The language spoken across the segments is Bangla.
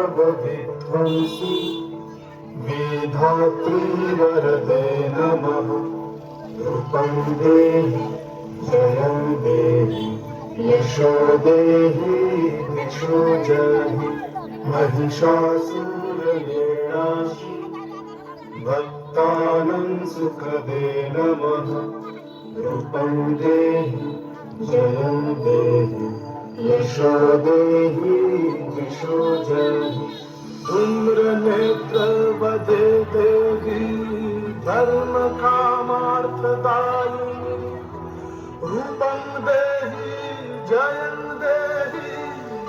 कैटवविध्वंसी वेधात्री वरदे नमः। रूपं देहि जयं देहि यशो देहि दिशो जहि। महिषासुरनिर्नाशि भक्तानां सुखदे नमः। रूपं देहि जयं देहि यशो देहि दिशो जहि। धूम्रनेत्रवदे देवी धर्मकामार्थदायिनी। रूपं देहि जयं देहि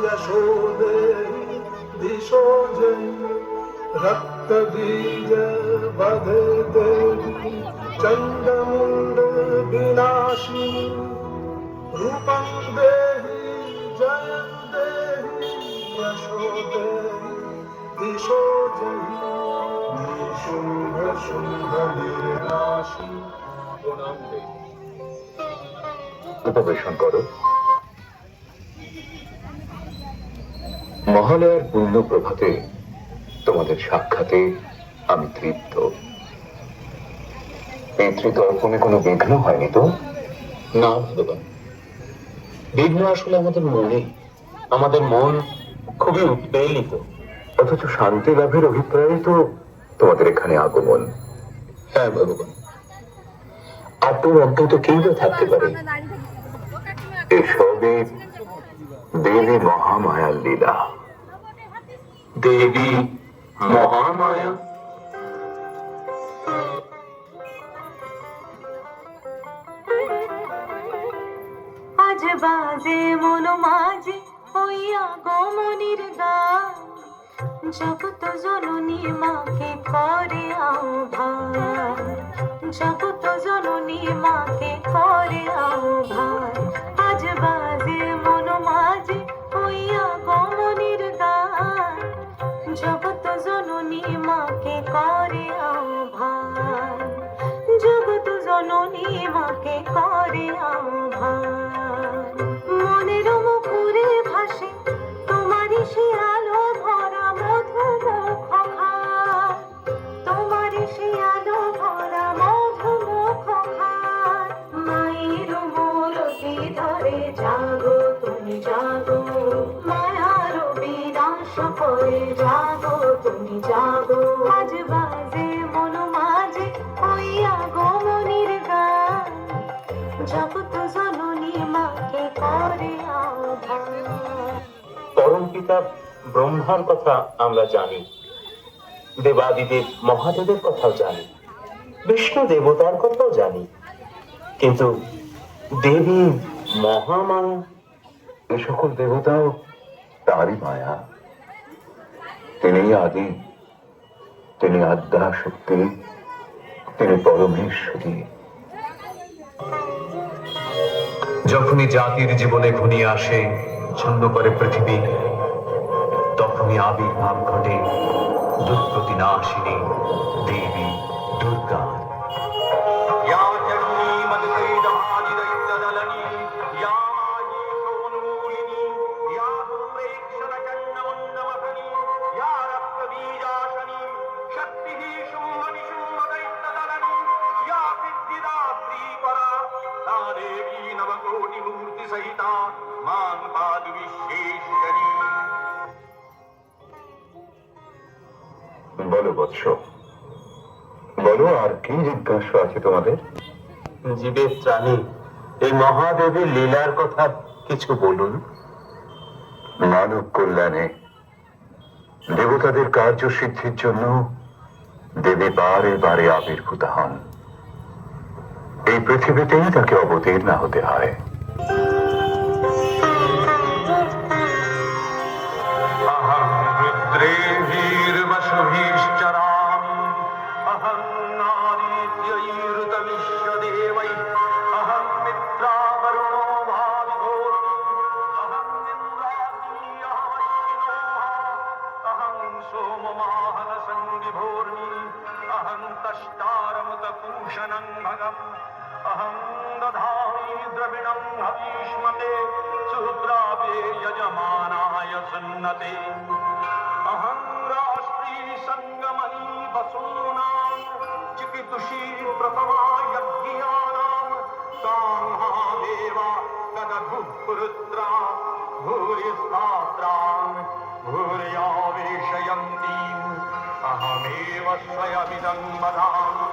यशो देहि दिशो जहि। रक्तबीज वदे देवी चण्डमुण्ड विनाशिनी। रूपं देहि जयं देहि यशो देहि दिशो जहि। निशुम्भ शुम्भ निर्नाशी। প্রণাম দেই। উপবেশন করো। মহালয়ার পূর্ণ প্রভাতে তোমাদের সাক্ষাতে আমি তৃপ্ত। পিতৃতর্পণে কোনো বিঘ্ন হয়নি তো? না ভগবান, বিঘ্ন আসলে আমাদের মনে। আমাদের মন খুবই উৎপেলিত। অথচ শান্তি লাভের অভিপ্রায়ে তো তোমাদের এখানে আগমন। হ্যাঁ ভগবান, আপনার অজ্ঞাত কেউ না থাকতে পারে। এসবই দেবী মহামায়ার লীলা। দেবী মহামায়া? আজ বাজে মন মাঝে হইয়া গমনির গান। জগত জননী মাকে করে আহ্বান। জগত জননী মাকে করে আহ্বান। আজ বাজে মন মাঝে হইয়া গমনির গান। জগত জননী মাকে করে আহ্বান। জগত জননী মাকে করে আহ্বান। মনের মুখরে ভাসে তোমারই সে আলো ভরা মধুমুখ হাত। তোমারই সে আলো ভরা মধুমুখ হাত। মায়ের মূরতি ধরে জাগো তুমি জাগো। মায়ার বিনাশ করে জাগো তুমি জাগো। আজ বাজে মন মাঝে হইয়া গমনির গান। জগত জননী মাকে করে আহ্বান। পরম পিতা ব্রহ্মার কথা আমরা জানি, দেবাদিদেব মহাদেবের কথাও জানি, বিষ্ণু দেবতার কথাও জানি, কিন্তু দেবী মহামায়া, এ সকল দেবতাও তারই মায়া। তিনি আদি, তিনি আদ্যা শক্তি, তিনি পরমেশ্বরী। যখনই জাতির জীবনে ঘনিয়ে আসে, ছন্ন করে পৃথিবী, তখনই আবির্ভাব ঘটে দুষ্প্রতিনাশিনী দেবী দুর্গা। বলো বৎস, বলো আর কি জিজ্ঞাসা আছে তোমাদের? জীবের ত্রাণী এই মহাদেবীর লীলার কথা কিছু বলুন। মানব কল্যাণে দেবতাদের কার্যসিদ্ধির জন্য দেবী বারে বারে আবির্ভূত হন। এই পৃথিবীতেই তাকে অবতীর্ণ হতে হয়। अहं दधामि द्रविणं हविष्मते सुत्रावे यजमानाय सुन्नते। महादेव तदभुरुद्रा भूरिस्तात्रां भूर्यावेशयन्तीम् अहमेव स्वयमिदं वदामि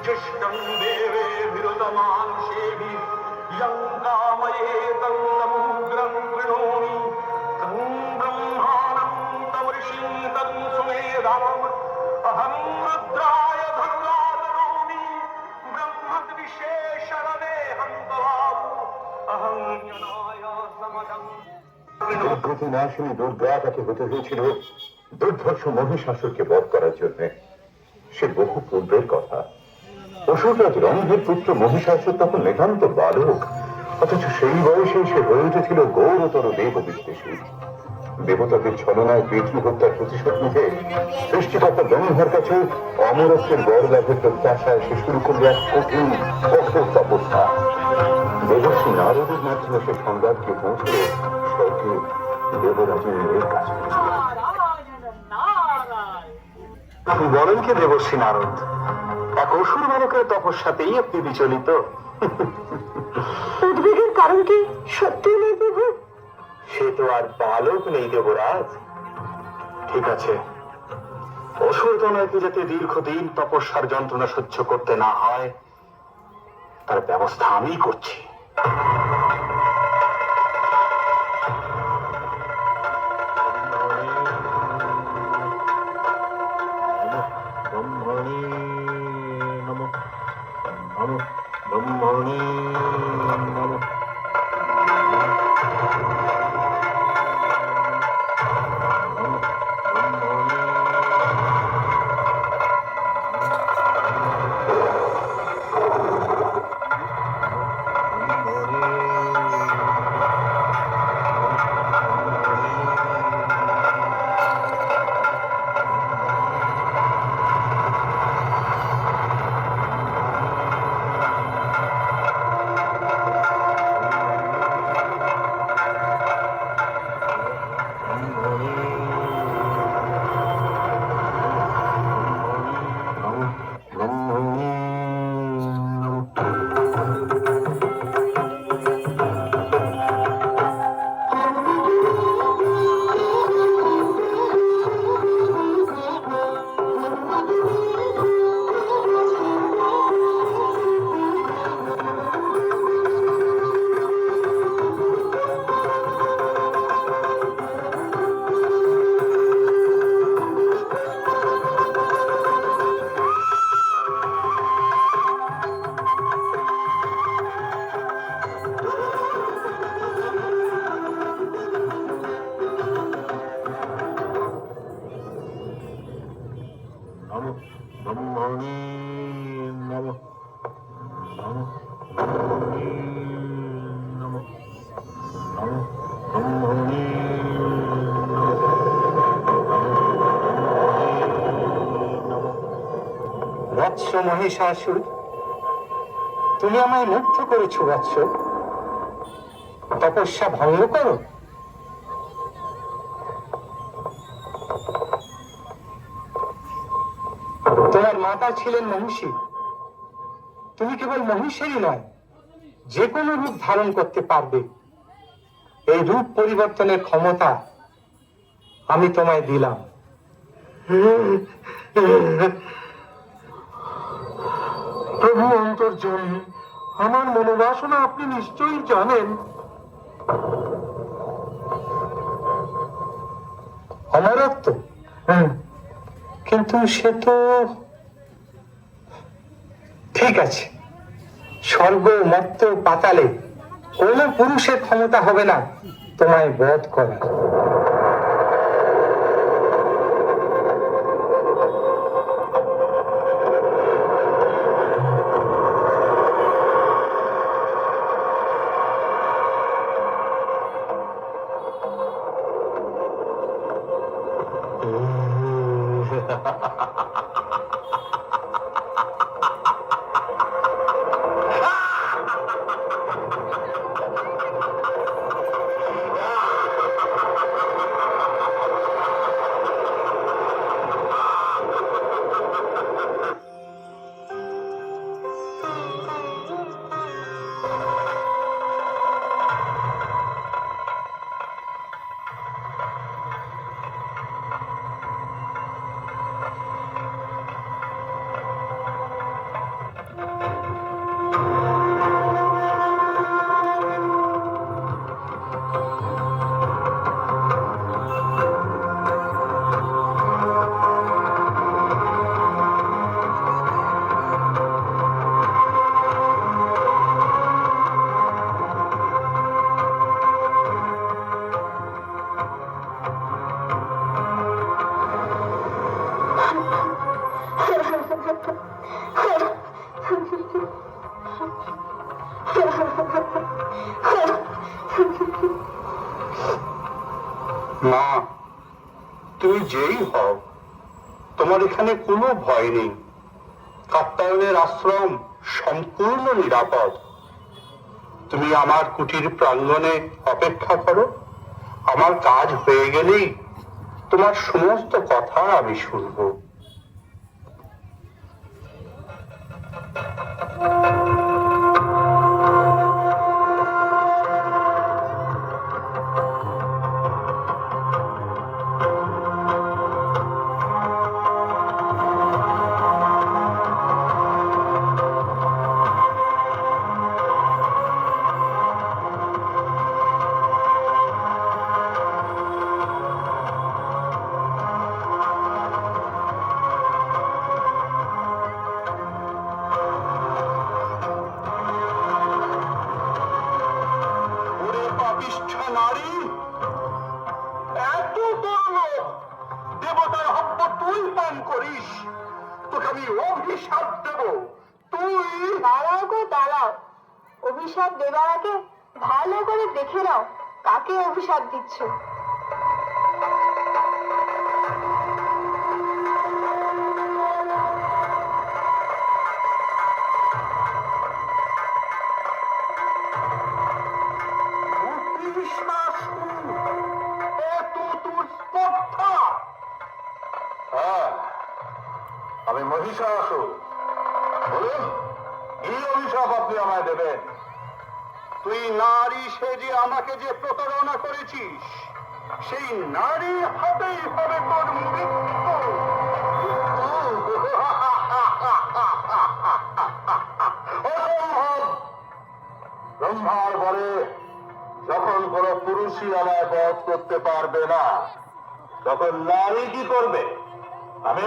जुष्टं देवेभिरुतमानुषेभिः यं कामयेतं तमुग्रं कृणोमि तं ब्रह्माणं तमऋषिं तं सुमेधाम् अहं रुद्राय धनुरादनोमि ब्रह्मद्विशेषरवेऽहं भवामि अहं जनाय समदं দুর্গতি নাশিনী দুর্গা তাকে হতে হয়েছিল দুর্ধর্ষ মহিষাসুরকে বধ করার জন্য। সে বহু পূর্বের কথা। অসুররাজ রণধীর পুত্র মহিষাসুর তখন নিতান্ত বালক, অথচ সেই বয়সে সে হয়ে উঠেছিল গৌরতর দেব বিদ্বেষী। দেবতাদের ছলনায় পৃথিবী হত্যার প্রতিশোধ নিতে সৃষ্টিকর্তা ব্রহ্মার কাছে অমরত্বের বর লাভের প্রত্যাশায় সে শুরু করল এক কঠিন কঠোর তপস্যা। দেবশ্রী নারদের মাধ্যমে সে সংবাদকে পৌঁছল স্বর্গে দেবরাজের কাছে। বলেন কি দেবশ্রী নারদ, এক অসুর বালকের তপস্যাতেই আপনি বিচলিত? উদ্বেগের কারণ কি সত্যি নেই প্রভু? সে তো আর বালক নেই দেবরাজ। ঠিক আছে, অসুর তনয়কে যাতে দীর্ঘদিন তপস্যার যন্ত্রণা সহ্য করতে না হয় তার ব্যবস্থা আমি করছি। বৎস মহিষাসুর, তুমি আমায় মুগ্ধ করেছ বৎস। তপস্যা ভঙ্গ করো। তোমার মাতা ছিলেন মহিষী। তুমি কেবল মহিষেরই নয়, যে কোনো রূপ ধারণ করতে পারবে। এই রূপ পরিবর্তনের ক্ষমতা আমি তোমায় দিলাম। প্রভু অন্তর্যামী, আমার মনোবাসনা আপনি নিশ্চয়ই জানেন। অমরত্ব? কিন্তু সে তো ঠিক আছে। স্বর্গ, মর্ত, পাতালে কোন পুরুষের ক্ষমতা হবে না তোমায় বধ করার। মা, তুমি যেই হও, তোমার এখানে কোনো ভয় নেই। কাত্তায়নের আশ্রম সম্পূর্ণ নিরাপদ। তুমি আমার কুটির প্রাঙ্গণে অপেক্ষা করো। আমার কাজ হয়ে গেলেই তোমার সমস্ত কথা আমি শুনবো। ওরে পাপিষ্ঠ নারী, এত বড় লোক, দেবতার হব্য তুই পান করিস, তোকে আমি অভিশাপ দেব। তুই দাঁড়াও গো দাঁড়াও, অভিশাপ দেবার আগে ভালো করে দেখে নাও কাকে অভিশাপ দিচ্ছ। আমি মহিষাসুর। বলুন, কি অভিশাপ আপনি আমায় দেবেন? তুই নারী সেজে আমাকে যে প্রতারণা করেছিস, সেই নারী হাতেই হবে তোর মৃত্যু। অসম্ভব! ব্রহ্মার বলে যখন কোন পুরুষই আমায় বধ করতে পারবে না, তখন নারী কি করবে? আমি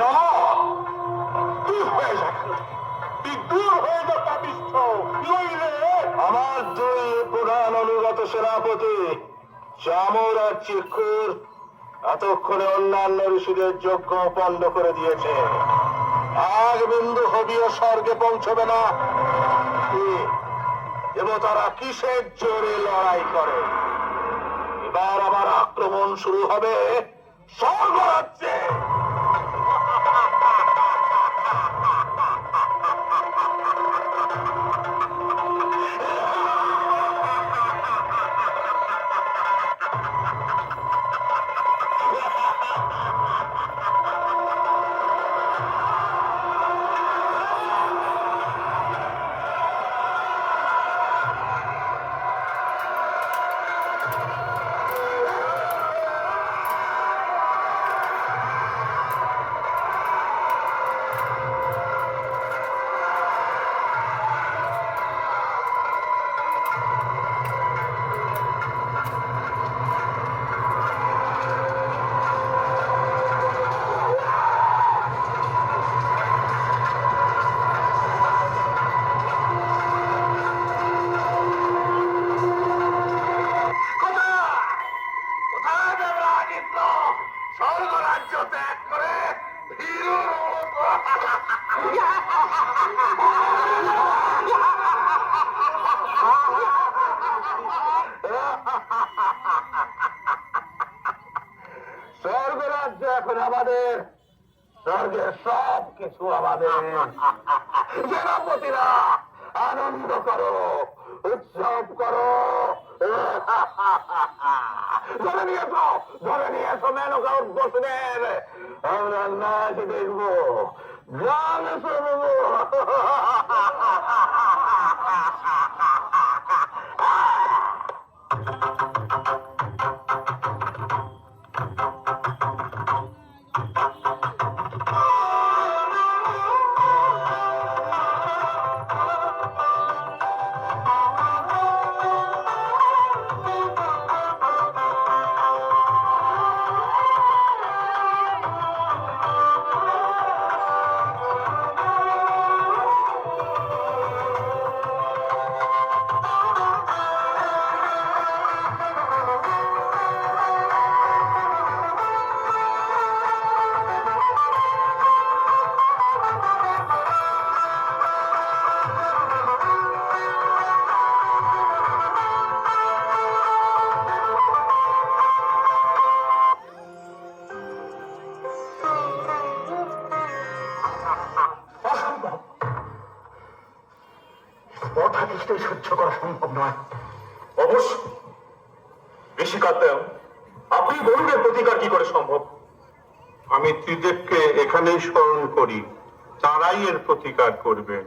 আমার দুই প্রধান অনুগত সেনাপতি চামর আর চিক্ষুর এতক্ষণে অন্যান্য ঋষিদের যজ্ঞ পণ্ড করে দিয়েছে। এক বিন্দু হবিও স্বর্গে পৌঁছবে না। দেবতারা কিসের জোরে লড়াই করে? এবার আমার আক্রমণ শুরু হবে স্বর্গরাজ্যে। স্বর্গরাজ্য এখন আমাদের, স্বর্গের সব কিছু আমাদের। সেনাপতিরা আনন্দ করো, উৎসব করো। ধরে নিয়ে এসো মেনকা উদ্বোধনের। আমরা নাচ দেখবো, গান শুনবো। সহ্য করা সম্ভব নয়। অবশ্য বেশি কাঁদতেও আপনি বলুন এর প্রতিকার কি করে সম্ভব? আমি ত্রিদেবকে এখানেই স্মরণ করি, তারাই এর প্রতিকার করবে।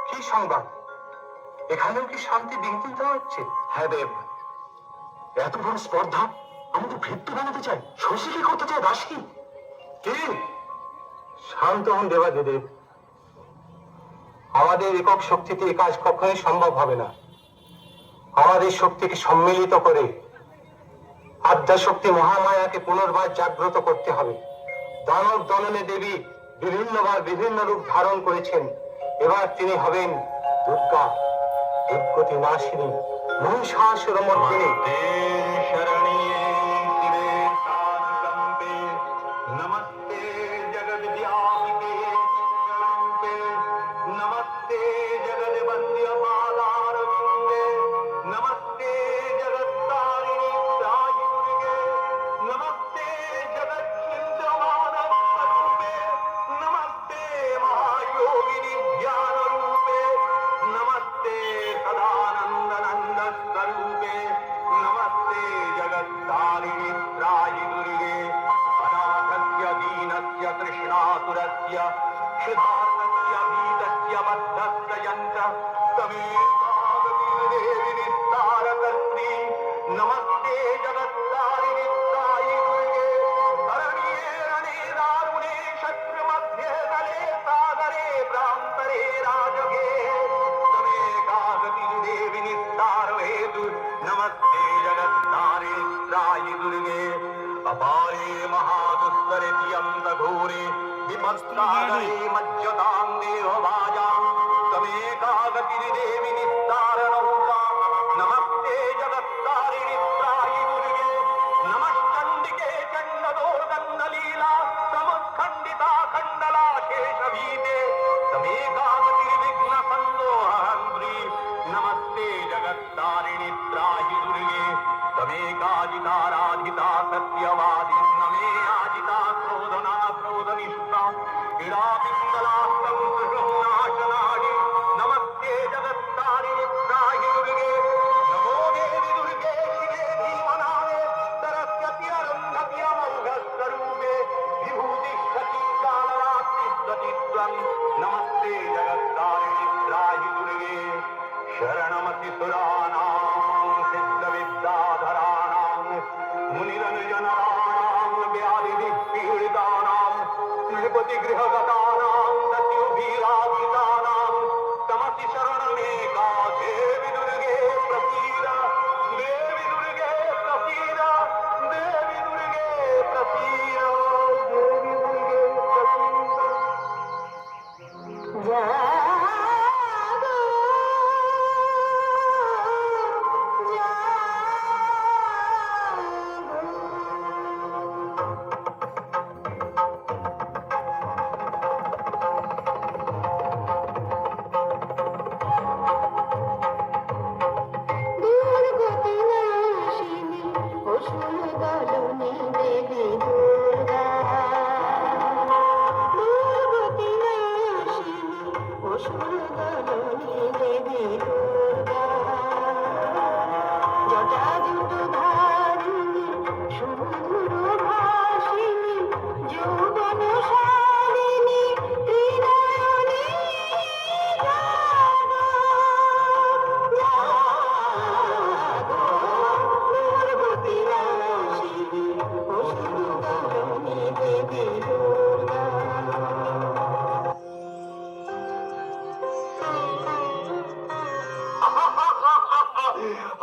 কি সংবাদ? এখানেও কি শান্তি বিঘ্নিত হচ্ছে? হ্যাঁ দেব, এত বড় স্পর্ধা আমাদের ভিত্তি বানাতে চায়। শশী কি করতে চায়? দাসী কি? শান্ত হন দেবাদিদেব। আমাদের একক শক্তিতে এই কাজ কখনোই সম্ভব হবে না। আমাদের শক্তিকে সম্মিলিত করে আদ্যাশক্তি মহামায়াকে পুনর্বার জাগ্রত করতে হবে। দানব দননে দেবী বিভিন্নবার বিভিন্ন রূপ ধারণ করেছেন। এবার তিনি হবেন দুর্গা, দুর্গতি নাশিনী, মহিষাসুর মর্দিনী। नमस्ते जगद व्यापिके जगदम्बे, नमस्ते जगद वन्द्य पादारविन्दे, नमस्ते जगत्तारिणी त्राहि दुर्गे, नमस्ते जगत्सिन्धमानस्वरूपे, नमस्ते महायोगिनि ध्यानरूपे, नमस्ते सदानन्द स्वरूपे, नमस्ते जगत्तारिणी त्राहि दुर्गे, अनाथस्य दीनस्य तृष्णातुरस्य क्षुधार्तस्य भीतस्य बद्धस्य यन्त्र तमेकागतिर्देवि निस्तारकर्त्री, नमस्ते जगत्तारिणि त्रायि दुर्गे, तरण्ये रणे दारुणे शत्रुमध्ये तले सागरे प्रान्तरे राजगे, तमेकागतिर्देवि निस्तारहेतु, नमस्ते जगत्तारिणि त्रायि दुर्गे, अपारे महादुस्तरे घोरे विपत्सागरे मज्जतां देवभाजां तमेकागतिर्देवि निस्तारणरूपा, नमस्ते जगत्तारिणि त्राहि दुर्गे, नमश्चण्डिके चण्डदोर्दण्डलीला समुत्खण्डिता खण्डला शेषभीते तमेकागतिर्विघ्नसन्दोहहन्त्री, नमस्ते जगत्तारिणि त्राहि दुर्गे, तमेकाजिताराधिता सत्यवादी, नमे आजिता क्रोधना क्रोधनिष्ठा क्रीडापिङ्गलास्तं सुषुम्नाशनानि, नमस्ते जगत्तारिणि त्राहि दुर्गे, नमो देवि दुर्गे शिवे धीमनाय सरस्वती अरुन्धति अमोघस्वरूपे विभूतिष्ठति कालरात्रिष्ठति त्वं, नमस्ते जगत्तारिणि त्राहि दुर्गे, शरणमसि सुराणां सिद्धविद्याधराणां मुनिरनुजनराणां व्याधिपीडितानां नृपतिगृहगतानां दस्युभिराधितानां तमसि शरणमेका देवि दुर्गे प्रसीद, देवि दुर्गे प्रसीद, देवि दुर्गे प्रसीद, देवि दुर्गे प्रसीद। দুর্গতি নাশিনী অসুর দলনে দেবী দুর্গা, দুর্গতি নাশিনী অসুর দলনে দেবী দুর্গা, জটাজুট ধারিণী সুমধুর ভাসিনী যৌবন শালিনী ত্রিনয়নী জাগো, জাগো, দুর্গতি নাশিনী অসুর দলনে দেবী দুর্গা।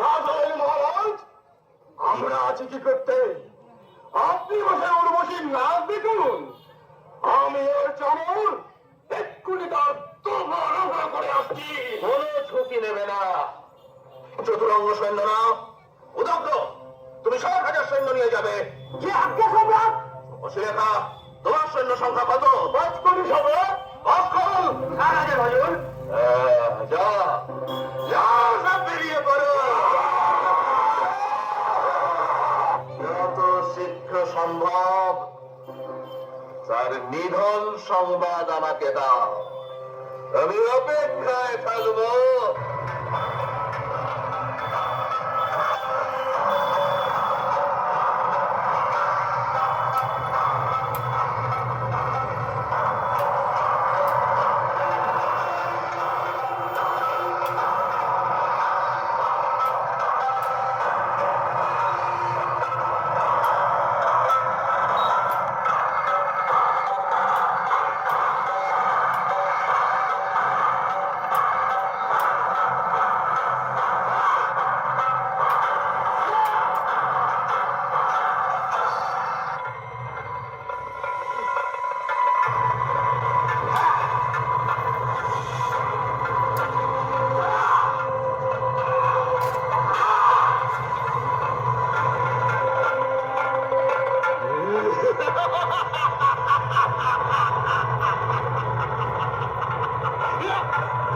রাজাই মহারাজ, আমরা আছি কি করতে? আপনি বসে উর্বশী নাচ দেখুন। আমি ওর চামর এক্ষুনি তার তোমরা করে আসছি। কোনো ঝুঁকি নেবে না। চতুরঙ্গ সৈন্যরা উদগ্র, তুমি 7,000 সৈন্য নিয়ে যাবে। যে আজ্ঞা সম্রাট। অশ্লীলেখা, তোমার সৈন্য সংখ্যা কত? 5 কোটি হবে। 5 কোটি? আরে ভাইজন, যা যা, সব বেরিয়ে পড়ো। যত শীঘ্র সম্ভব তার নিধন সংবাদ আমাকে দাও, আমি অপেক্ষায় থাকবো।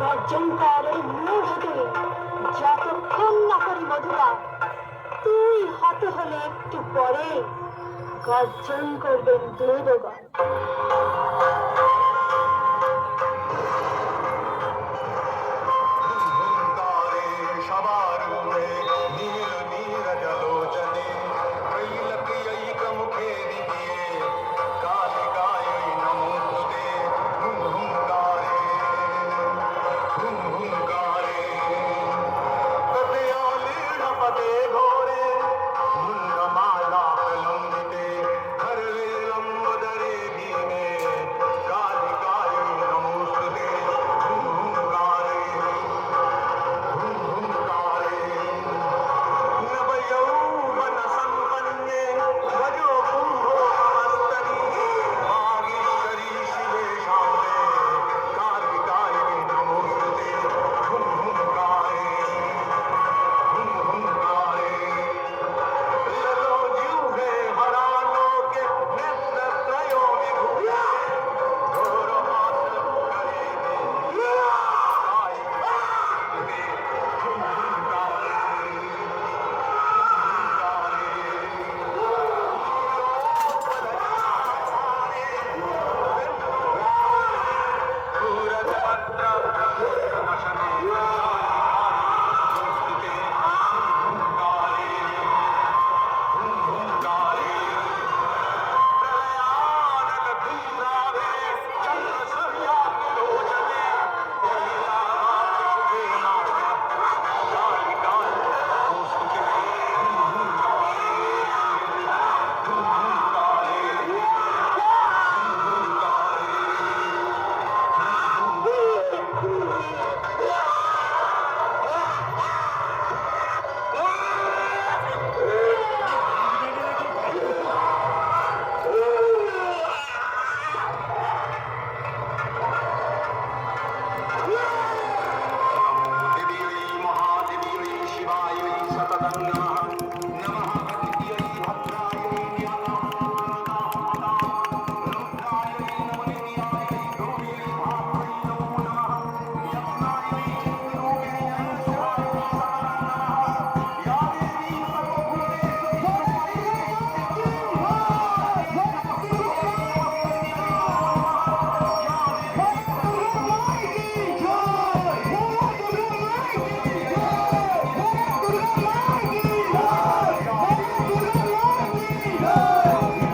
গর্জনকারের মুখ হতে যতক্ষণ না করি মধুরা, তুই হত হলে একটু পরে গর্জন করবেন দেবগণ।